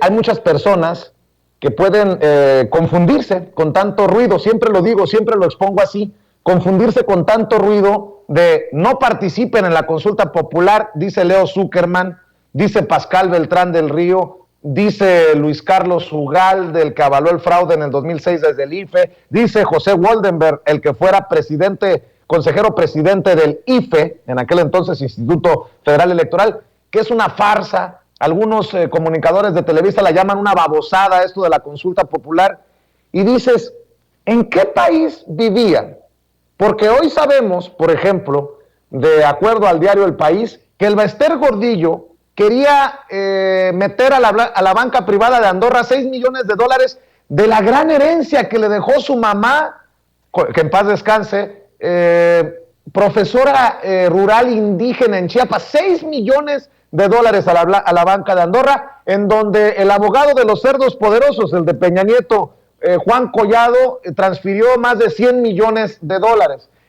hay muchas personas que pueden confundirse con tanto ruido, siempre lo digo, siempre lo expongo así, confundirse con tanto ruido de no participen en la consulta popular, dice Leo Zuckerman, dice Pascal Beltrán del Río, dice Luis Carlos Ugal, del que avaló el fraude en el 2006 desde el IFE, dice José Woldenberg, el que fuera consejero presidente del IFE, en aquel entonces Instituto Federal Electoral, que es una farsa. Algunos comunicadores de Televisa la llaman una babosada esto de la consulta popular, y dices, ¿en qué país vivían? Porque hoy sabemos, por ejemplo, de acuerdo al diario El País, que el Bester Gordillo quería meter a la banca privada de Andorra $6 millones de la gran herencia que le dejó su mamá, que en paz descanse, profesora rural indígena en Chiapas, $6 millones a la banca de Andorra, en donde el abogado de los cerdos poderosos, el de Peña Nieto, Juan Collado, transfirió más de $100 millones.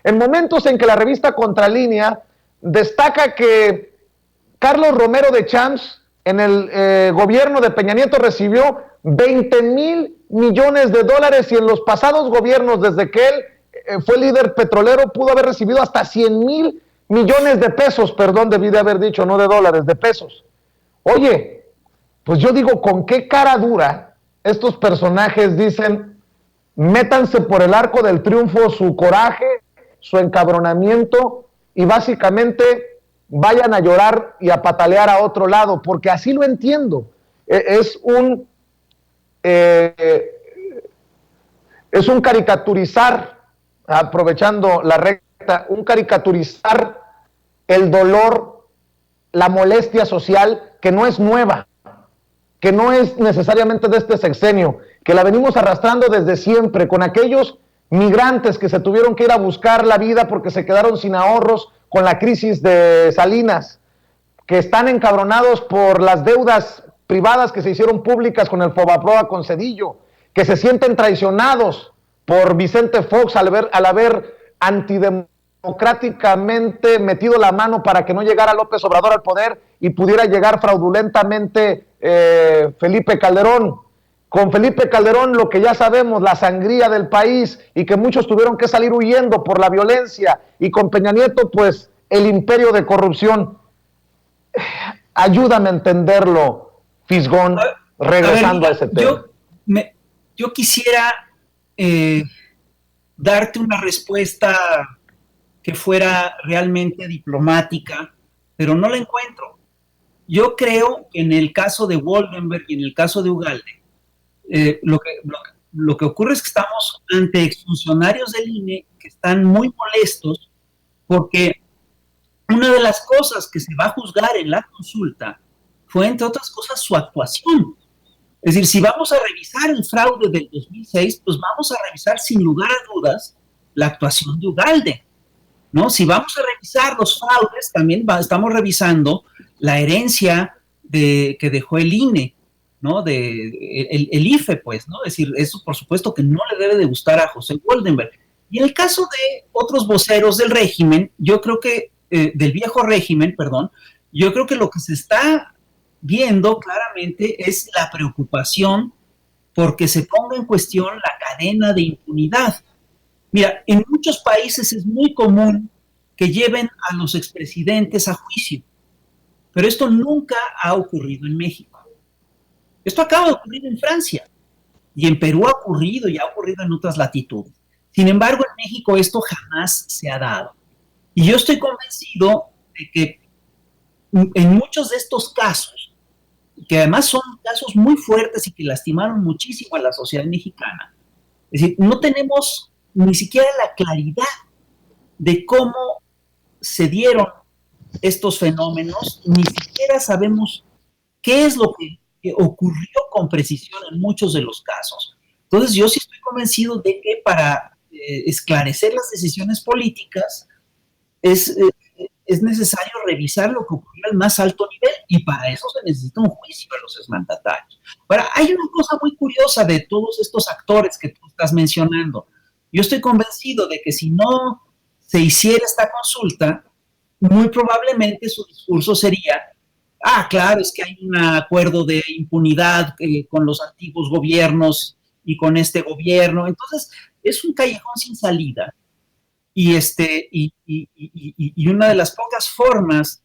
En momentos en que la revista Contralínea destaca que Carlos Romero de Champs en el gobierno de Peña Nieto recibió $20,000 millones y en los pasados gobiernos, desde que él fue líder petrolero, pudo haber recibido hasta $100,000 millones, perdón, debí de haber dicho, no de dólares, de pesos. Oye, pues yo digo, ¿con qué cara dura estos personajes dicen, métanse por el arco del triunfo su coraje, su encabronamiento, y básicamente vayan a llorar y a patalear a otro lado? Porque así lo entiendo. Es un caricaturizar, aprovechando la recta, un caricaturizar el dolor, la molestia social, que no es nueva, que no es necesariamente de este sexenio, que la venimos arrastrando desde siempre, con aquellos migrantes que se tuvieron que ir a buscar la vida porque se quedaron sin ahorros con la crisis de Salinas, que están encabronados por las deudas privadas que se hicieron públicas con el Fobaproa con Cedillo, que se sienten traicionados por Vicente Fox al haber antidemocráticamente metido la mano para que no llegara López Obrador al poder y pudiera llegar fraudulentamente Felipe Calderón. Con Felipe Calderón, lo que ya sabemos, la sangría del país, y que muchos tuvieron que salir huyendo por la violencia, y con Peña Nieto, pues el imperio de corrupción. Ayúdame a entenderlo, Fisgón, regresando a ese tema. Yo quisiera darte una respuesta que fuera realmente diplomática, pero no la encuentro. Yo creo que en el caso de Woldenberg y en el caso de Ugalde, lo que ocurre es que estamos ante exfuncionarios del INE que están muy molestos porque una de las cosas que se va a juzgar en la consulta fue, entre otras cosas, su actuación. Es decir, si vamos a revisar el fraude del 2006, pues vamos a revisar sin lugar a dudas la actuación de Ugalde, ¿no? Si vamos a revisar los fraudes, también estamos revisando la herencia que dejó el INE, ¿no? El IFE, pues, ¿no? Es decir, eso por supuesto que no le debe de gustar a José Woldenberg. Y en el caso de otros voceros del régimen, yo creo que, del viejo régimen, perdón, yo creo que lo que se está viendo claramente es la preocupación porque se ponga en cuestión la cadena de impunidad. Mira, en muchos países es muy común que lleven a los expresidentes a juicio, pero esto nunca ha ocurrido en México. Esto acaba de ocurrir en Francia, y en Perú ha ocurrido y ha ocurrido en otras latitudes. Sin embargo, en México esto jamás se ha dado. Y yo estoy convencido de que en muchos de estos casos, que además son casos muy fuertes y que lastimaron muchísimo a la sociedad mexicana, es decir, no tenemos ni siquiera la claridad de cómo se dieron estos fenómenos, ni siquiera sabemos qué es lo que ocurrió con precisión en muchos de los casos. Entonces yo sí estoy convencido de que para esclarecer las decisiones políticas es necesario revisar lo que ocurrió al más alto nivel, y para eso se necesita un juicio a los exmandatarios. Ahora, hay una cosa muy curiosa de todos estos actores que tú estás mencionando. Yo estoy convencido de que si no se hiciera esta consulta, muy probablemente su discurso sería: claro, es que hay un acuerdo de impunidad con los antiguos gobiernos y con este gobierno. Entonces, es un callejón sin salida. Y una de las pocas formas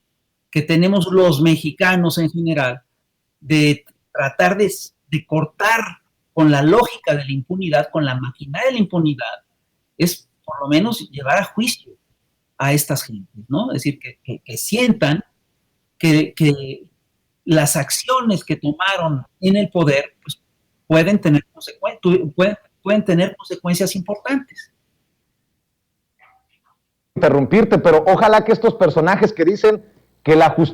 que tenemos los mexicanos en general de tratar de cortar con la lógica de la impunidad, con la maquinaria de la impunidad, es por lo menos llevar a juicio a estas gentes, ¿no? Es decir, que sientan que las acciones que tomaron en el poder pues, pueden tener consecuencias importantes. Interrumpirte, pero ojalá que estos personajes que dicen que la justicia